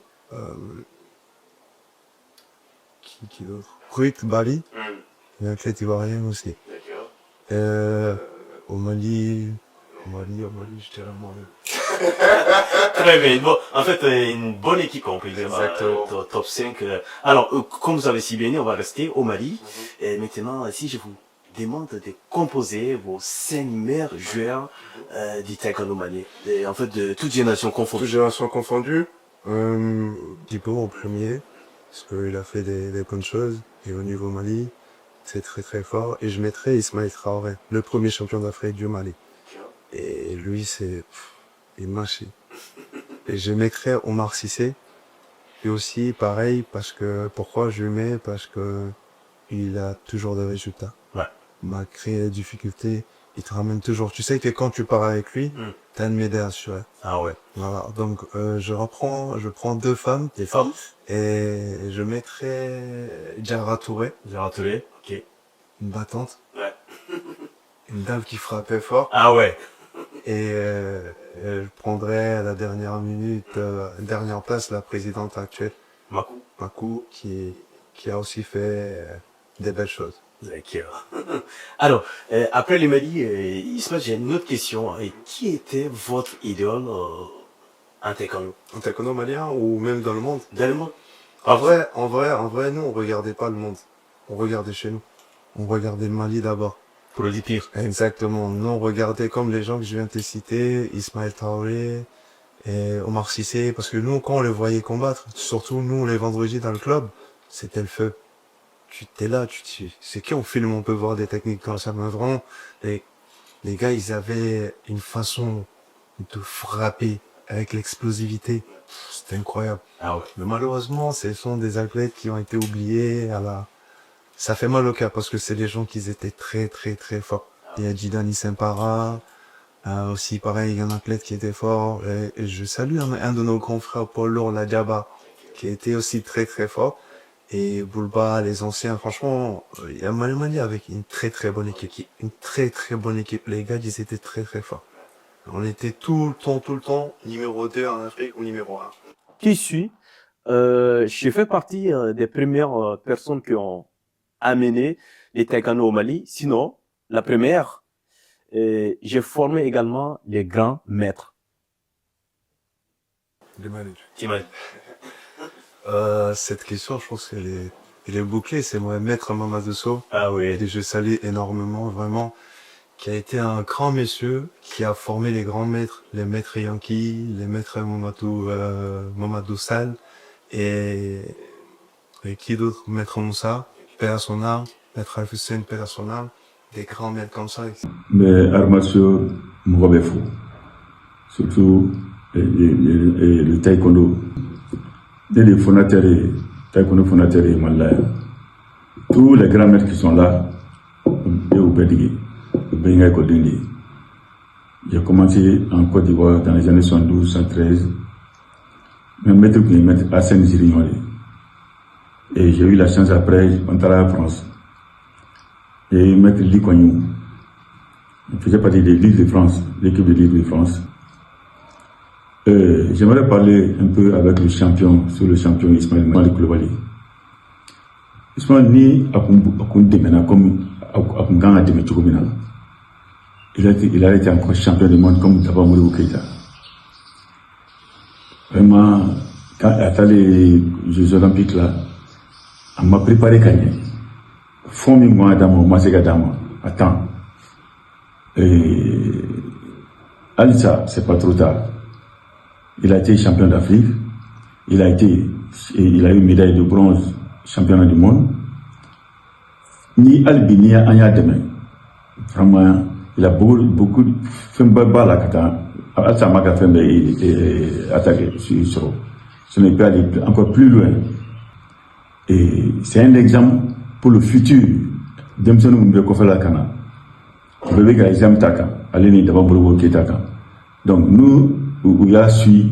d'autre? Ruth Bali, un athlète ivoirien aussi. Au Mali, je dirais moi-même. Très bien. Bon, en fait, une bonne équipe, on peut dire, top 5. Alors, comme vous avez si bien dit, on va rester au Mali. Et maintenant, si je vous demande de composer vos 5 meilleurs joueurs du taekwondo malien, en fait, de toute génération confondue. Toute génération confondue, Dipo en premier, parce qu'il a fait des bonnes choses. Et au niveau Mali, c'est très très fort. Et je mettrais Ismaël Traoré, le premier champion d'Afrique du Mali. Et lui, il marche. Et je mettrais Omar Cissé. Et aussi, pareil, pourquoi je le mets? Parce que il a toujours des résultats. Ouais. Malgré les difficultés, il te ramène toujours. Tu sais que quand tu pars avec lui, t'as une médaille assurée. Ah ouais. Voilà. Donc, je prends 2 femmes. Des femmes? Et je mettrais Diarra Touré. Diarra Touré, ok. Une battante. Ouais. Une dame qui frappait fort. Ah ouais. Et je prendrais à la dernière place, la présidente actuelle, Makou, qui a aussi fait des belles choses. D'accord. Alors, après le Mali, Ismaël, j'ai une autre question. Et qui était votre idole en taekwondo? En taekwondo malien ou même dans le monde? Dans le monde? En vrai, nous, on regardait pas le monde. On regardait chez nous. On regardait le Mali d'abord. Pour le pire. Exactement. Nous, on regardait comme les gens que je viens de te citer, Ismaël Traoré et Omar Cissé, parce que nous, quand on les voyait combattre, surtout nous, les vendredis dans le club, c'était le feu. Tu t'es là, c'est qui on filme, on peut voir des techniques comme ça, mais vraiment, les gars, ils avaient une façon de frapper avec l'explosivité. C'était incroyable. Ah ouais. Mais malheureusement, ce sont des athlètes qui ont été oubliés ça fait mal au cœur parce que c'est des gens qui étaient très très très forts. Il y a Djidani Sempara, aussi pareil, il y a un athlète qui était fort. Et je salue un de nos confrères, Paul Lourd Ladjaba, qui était aussi très très fort. Et Boulba, les anciens, franchement, il y a Mali avec une très très bonne équipe. Une très très bonne équipe. Les gars, ils étaient très très forts. On était tout le temps, numéro 2 en Afrique ou numéro 1. Qui suis? Je fais partie des premières personnes qui ont amené les taekwondo au Mali. Sinon, la première, j'ai formé également les grands maîtres. Les Mali. T'imagines? Cette question, je pense qu'elle est Et le bouclier, c'est mon maître Mamadou Sow. Ah oui. Et je salue énormément, vraiment, qui a été un grand monsieur, qui a formé les grands maîtres, les maîtres Yankee, les maîtres Mamadou Sall, et qui d'autre, maître Moussa, paix à son âme, maître Al-Hussein, paix à son âme, des grands maîtres comme ça. Mais armature, mɔgɔ bɛ fo. Surtout le taekwondo. Dès les fondateurs, taekwondo fondateurs et Malaya. Tous les grands maîtres qui sont là, et au Bédigé, au Benga Kodindi. J'ai commencé en Côte d'Ivoire dans les années 72, 113. Mon maître qui est maître Hassan Zirignoli. Et j'ai eu la chance après, on est allé à la France. Et maître Li Kuan Yew. Il faisait partie de l'île de France, l'équipe de l'île de France. J'aimerais parler un peu avec le champion, sur le champion Ismaël Malik Coulibaly. Ismaël ni akun demena comme akun ganga deme chogomina. Il a été encore champion du monde comme Daba Modibo Keïta. Vraiment, quand à les Jeux Olympiques là, on m'a préparé Kanye. Fomi moi dama, Masega dama, attends. Et Alissa, c'est pas trop tard. Il a été champion d'Afrique. Il a eu médaille de bronze championnat du monde. Ni Albi ni Anya demain. Vraiment, il a beaucoup de femmes là kata. Alissa m'a fait attaquer sur. Ce n'est pas aller encore plus loin. Et c'est un exemple pour le futur. Demson Mbe Kofela Kana. Bébé qui a examen taka. Allez ni d'abord Modibo Keïta. Donc nous, où il a su,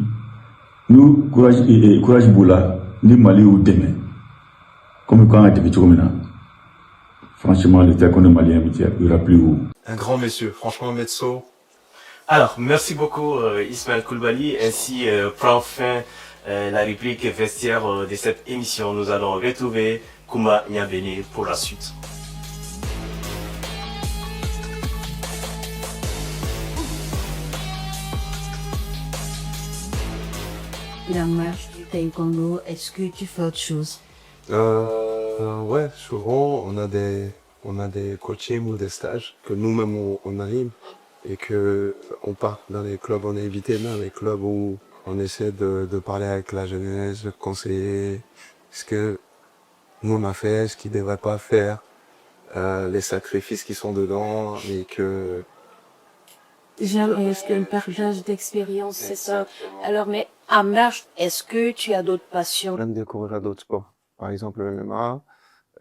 nous, courage Boula, ni Mali ou demain. Comme quand on a été franchement, le taekwondo malien, il n'y aura plus où. Un grand monsieur, franchement, Metso. Alors, merci beaucoup Ismaël Coulibaly. Ainsi prend fin la rubrique vestiaire de cette émission. Nous allons retrouver Kouma Nyabene pour la suite. La marche du taekwondo, est-ce que tu fais autre chose? Ouais, souvent on a des coachings ou des stages que nous-mêmes on anime et que on part dans les clubs, on est invité dans les clubs où on essaie de parler avec la jeunesse, de conseiller ce que nous on a fait, ce qu'ils ne devraient pas faire, les sacrifices qui sont dedans et que... Est-ce qu'un partage d'expérience, c'est ça? Alors, mais en marche, est-ce que tu as d'autres passions? J'aime découvrir d'autres sports. Par exemple, le MMA,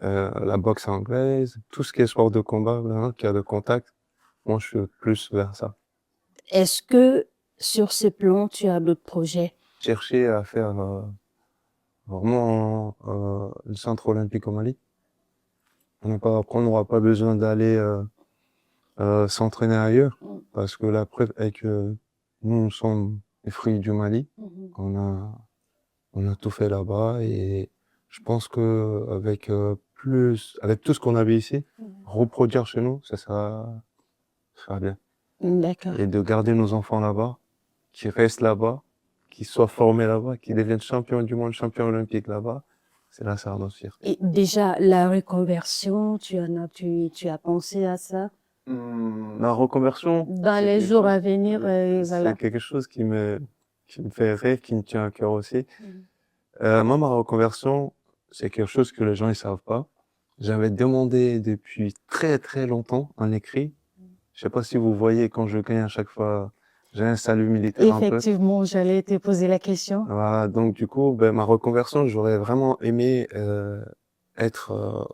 la boxe anglaise, tout ce qui est sport de combat, là, qui a de contact. Moi, je suis plus vers ça. Est-ce que sur ce plan, tu as d'autres projets? Chercher à faire vraiment le centre olympique au Mali. On n'aura pas besoin d'aller s'entraîner ailleurs, parce que la preuve est que nous sommes les fruits du Mali. On a tout fait là-bas et je pense que avec tout ce qu'on avait ici, reproduire chez nous, ça sera bien. D'accord. Et de garder nos enfants là-bas, qui restent là-bas, qui soient formés là-bas, qui deviennent champions du monde, champions olympiques là-bas, c'est là ça notre fierté. Et déjà, la reconversion, tu as pensé à ça? La reconversion. Dans les jours à venir, C'est voilà. quelque chose qui me fait rêve, qui me tient à cœur aussi. Moi, ma reconversion, c'est quelque chose que les gens ne savent pas. J'avais demandé depuis très très longtemps en écrit. Je sais pas si vous voyez quand je gagne à chaque fois, j'ai un salut militaire un peu. Effectivement, j'allais te poser la question. Voilà, donc du coup, ma reconversion, j'aurais vraiment aimé être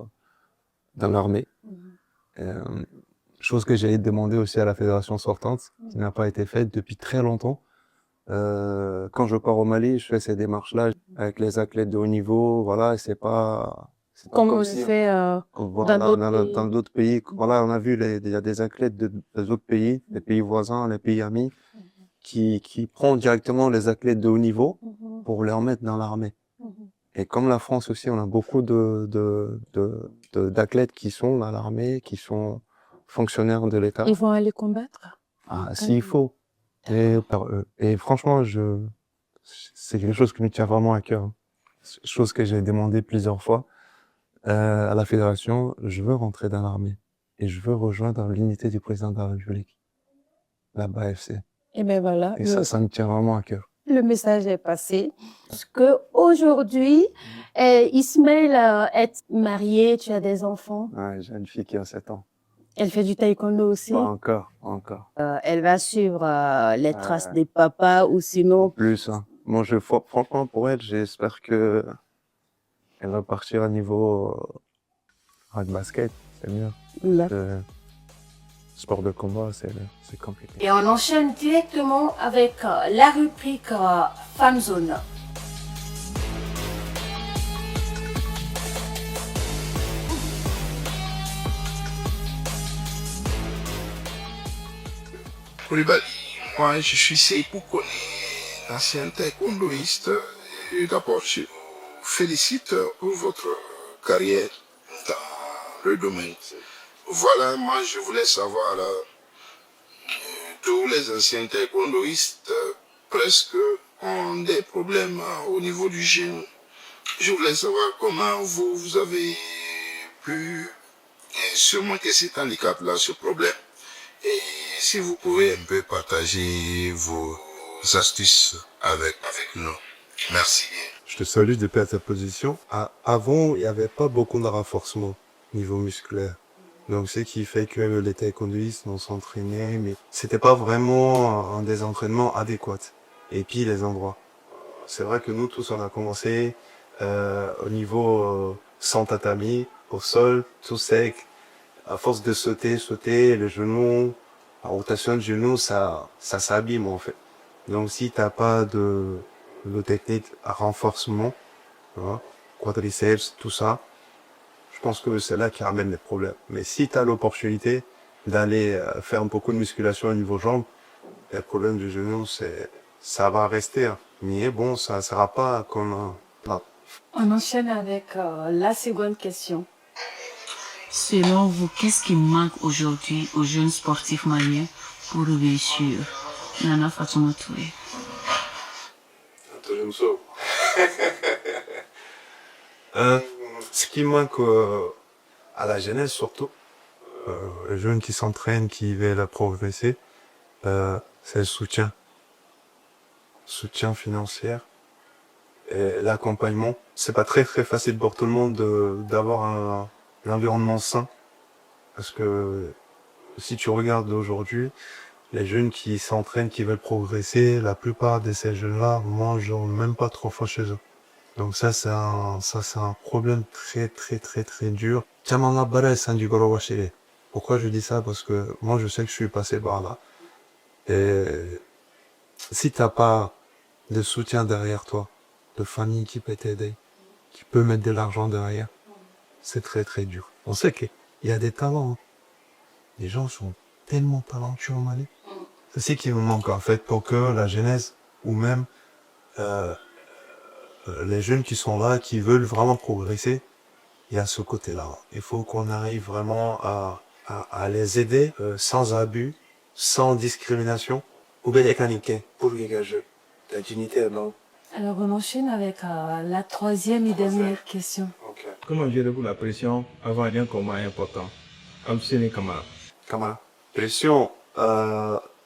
dans l'armée. Chose que j'ai demandé aussi à la fédération sortante, qui n'a pas été faite depuis très longtemps. Quand je pars au Mali, je fais ces démarches-là avec les athlètes de haut niveau, voilà, et c'est pas Comme on comme le si, fait voilà, dans d'autres pays. Voilà, on a vu, il y a des athlètes des autres pays, des pays voisins, les pays amis, qui prennent directement les athlètes de haut niveau pour les remettre dans l'armée. Et comme la France aussi, on a beaucoup d'athlètes qui sont dans l'armée, qui sont fonctionnaires de l'État. Ils vont aller combattre? Ah, s'il faut. Et franchement, c'est quelque chose qui me tient vraiment à cœur. Chose que j'ai demandé plusieurs fois. à la fédération, je veux rentrer dans l'armée et je veux rejoindre l'unité du président de la République, la BAFC. Et bien voilà, Et ça me tient vraiment à cœur. le message est passé. Parce que aujourd'hui, Ismaël est marié, tu as des enfants. Ouais, j'ai une fille qui a 7 ans. Elle fait du taekwondo aussi. Pas encore. Elle va suivre les traces des papas ou sinon. Plus, hein. Moi, franchement, pour elle, j'espère que elle va partir à niveau de basket, c'est mieux. Là. Sport de combat, c'est compliqué. Et on enchaîne directement avec la rubrique Fan Zone. Koulibaly, moi je suis Seipou Kone, ancien taekwondoïste. Et d'abord, je vous félicite pour votre carrière dans le domaine. Voilà, moi je voulais savoir, tous les anciens taekwondoïstes presque ont des problèmes au niveau du genou. Je voulais savoir comment vous avez pu surmonter cet handicap-là, ce problème. Et si vous pouvez un peu partager vos astuces avec nous. Merci. Je te salue depuis à ta position. Avant, il n'y avait pas beaucoup de renforcement niveau musculaire. Donc, ce qui fait que les taekwondoïstes on s'entraînait, mais c'était pas vraiment des entraînements adéquats. Et puis, les endroits. C'est vrai que nous tous, on a commencé au niveau sans tatami, au sol, tout sec. À force de sauter, les genoux, la rotation de genoux, ça s'abîme en fait. Donc si t'as pas de technique à renforcement, tu vois, quadriceps, tout ça, je pense que c'est là qui ramène les problèmes. Mais si t'as l'opportunité d'aller faire beaucoup de musculation au niveau jambes, les problèmes du genou, ça va rester. Hein. Mais bon, ça sera pas comme là. On enchaîne avec la seconde question. Selon vous, qu'est-ce qui manque aujourd'hui aux jeunes sportifs maliens pour réussir? Nana Fatouma Touré. Ce qui manque à la jeunesse surtout, les jeunes qui s'entraînent, qui veulent progresser, c'est le soutien. Soutien financier et l'accompagnement. C'est pas très facile pour tout le monde d'avoir un environnement sain. Parce que si tu regardes aujourd'hui, les jeunes qui s'entraînent, qui veulent progresser, la plupart de ces jeunes-là mangent même pas 3 fois chez eux. Donc ça c'est un problème très dur. Pourquoi je dis ça? Parce que moi je sais que je suis passé par là. Et si t'as pas de soutien derrière toi, de famille qui peut t'aider, qui peut mettre de l'argent derrière, c'est très dur. On sait qu'il y a des talents. Hein. Les gens sont tellement talentueux au Mali. C'est ce qui me manque en fait pour que la jeunesse ou même les jeunes qui sont là, qui veulent vraiment progresser, il y a ce côté-là. Il faut qu'on arrive vraiment à les aider sans abus, sans discrimination. Ou bien pour dégager la dignité. Alors on enchaîne avec la troisième et dernière question. Okay. Comment gérez-vous la pression avant un combat important? Comme c'est Kamala. Pression,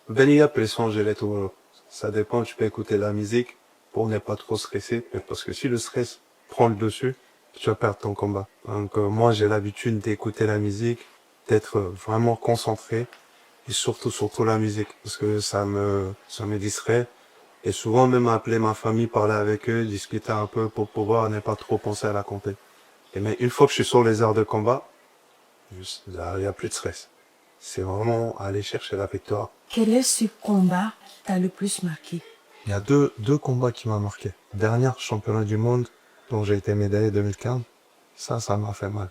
Benia pression, je l'ai tout. Ça dépend, tu peux écouter la musique pour ne pas trop stresser, parce que si le stress prend le dessus, tu vas perdre ton combat. Donc moi j'ai l'habitude d'écouter la musique, d'être vraiment concentré, et surtout la musique, parce que ça me distrait. Et souvent même appeler ma famille, parler avec eux, discuter un peu pour pouvoir ne pas trop penser à la compter. Et mais une fois que je suis sur les aires de combat, il n'y a plus de stress. C'est vraiment aller chercher la victoire. Quel est ce combat qui t'a le plus marqué? Il y a deux combats qui m'ont marqué. Dernier championnat du monde, dont j'ai été médaillé 2015, ça m'a fait mal.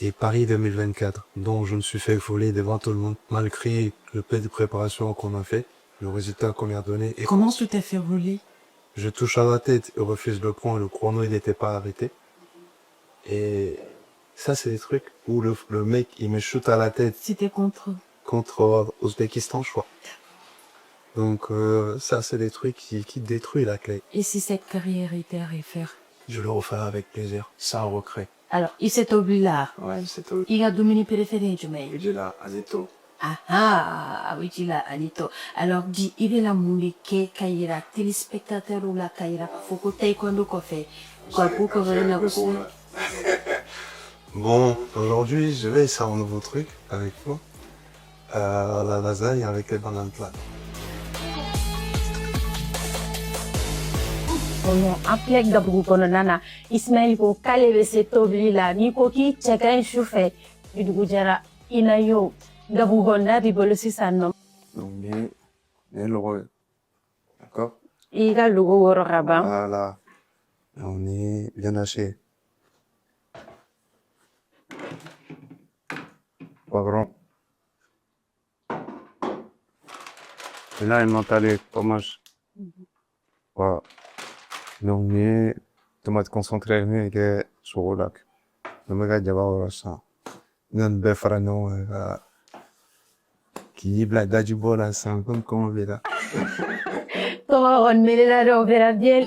Et Paris 2024, dont je me suis fait voler devant tout le monde, malgré le peu de préparation qu'on a fait, le résultat qu'on m'a donné. Et comment tu t'es fait voler? Je touche à la tête, il refuse le point, le chrono il n'était pas arrêté. Et ça c'est des trucs où le mec il me shoot à la tête. C'était contre Ouzbékistan je crois. Donc ça c'est des trucs qui détruisent la clé. Et si cette carrière était à refaire? Je le refais avec plaisir, sans regret. Alors, il s'est oublié là. Ouais, c'est tout. Il a domini préféré, Jumei. Je là, Azito. Oui, tu l'as, Anito. Alors, dis, il est la moulike, Kaira, téléspectateur ou la Kaira, Foko, Taekwondo, Kofe. Kolpo, Korena, Bon, aujourd'hui, je vais essayer un nouveau truc avec vous. La lasagne avec les bananes plates. Aplek gabu kono nana Ismail ko kale be se tobili la ni ko ki cɛka ɲi su fɛ dugu jɛra i na yo gabu gonda b'i bolo sisan nɔ Donc, bien le rôle. D'accord? i ka logo wɔrɔ ka ban Voilà. On est bien haché. Poivron. Et là, il monte les fromages. Voilà. Donc, tomate concentrée avec chocolat. Le mec a voir ça. Une belle farano, qui est blada du bol à 50 comme on veut là. tɔgɔ kɔni melela dɛ o kɛra bien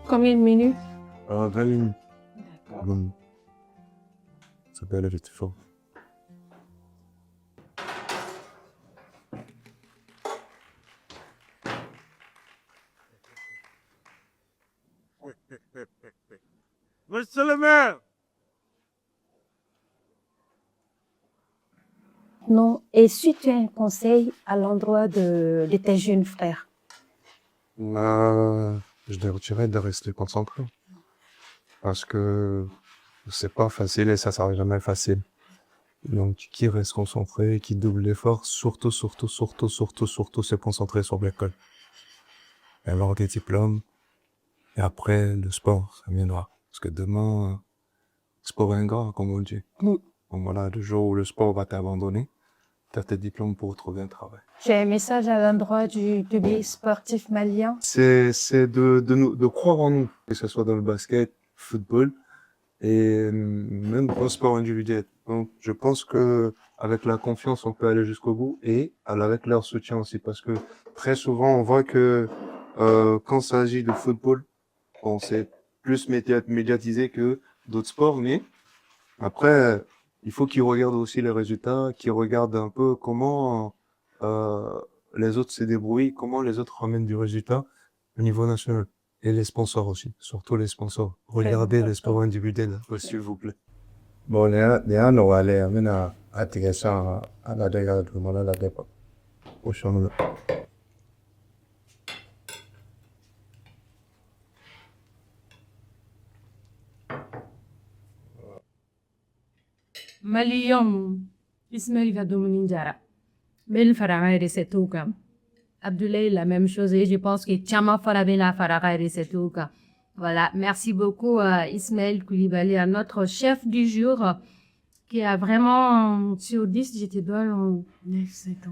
Combien de minutes? 20 minutes. D'accord. Ça peut aller vite fort. Monsieur le maire! Non, et si tu as un conseil à l'endroit de tes jeunes frères? Je les retirais de rester concentrés. Parce que c'est pas facile et ça sera jamais facile. Donc, qui reste concentré, qui double l'effort, surtout se concentrer sur l'école. Avoir des diplômes, et après, le sport, ça viendra. Parce que demain, sport ingrat, comme on dit. Donc voilà, le jour où le sport va t'abandonner, t'as tes diplômes pour trouver un travail. J'ai un message à l'endroit du public sportif malien. C'est de croire en nous, que ce soit dans le basket, football, et même dans le sport individuel. Donc, je pense que avec la confiance, on peut aller jusqu'au bout et avec leur soutien aussi, parce que très souvent, on voit que quand il s'agit de football, bon, c'est plus médiatisé que d'autres sports, mais après, il faut qu'ils regardent aussi les résultats, qu'ils regardent un peu comment les autres se débrouillent, comment les autres ramènent du résultat au niveau national. Et les sponsors aussi, surtout les sponsors. Regardez les sports individuels, s'il vous plaît. Bon, les anneaux, allez, amène à tirer ça à la dégâts de mon à la départ. Au champ. Malion, Ismail va Dominindara. Bel Faragay Resetouka. Abdoulaye, la même chose, et je pense que Tchama Farabena Faragay Resetouka. Voilà, merci beaucoup à Ismaël Koulibaly, à notre chef du jour, qui a vraiment, sur 10, j'étais dans 9,50.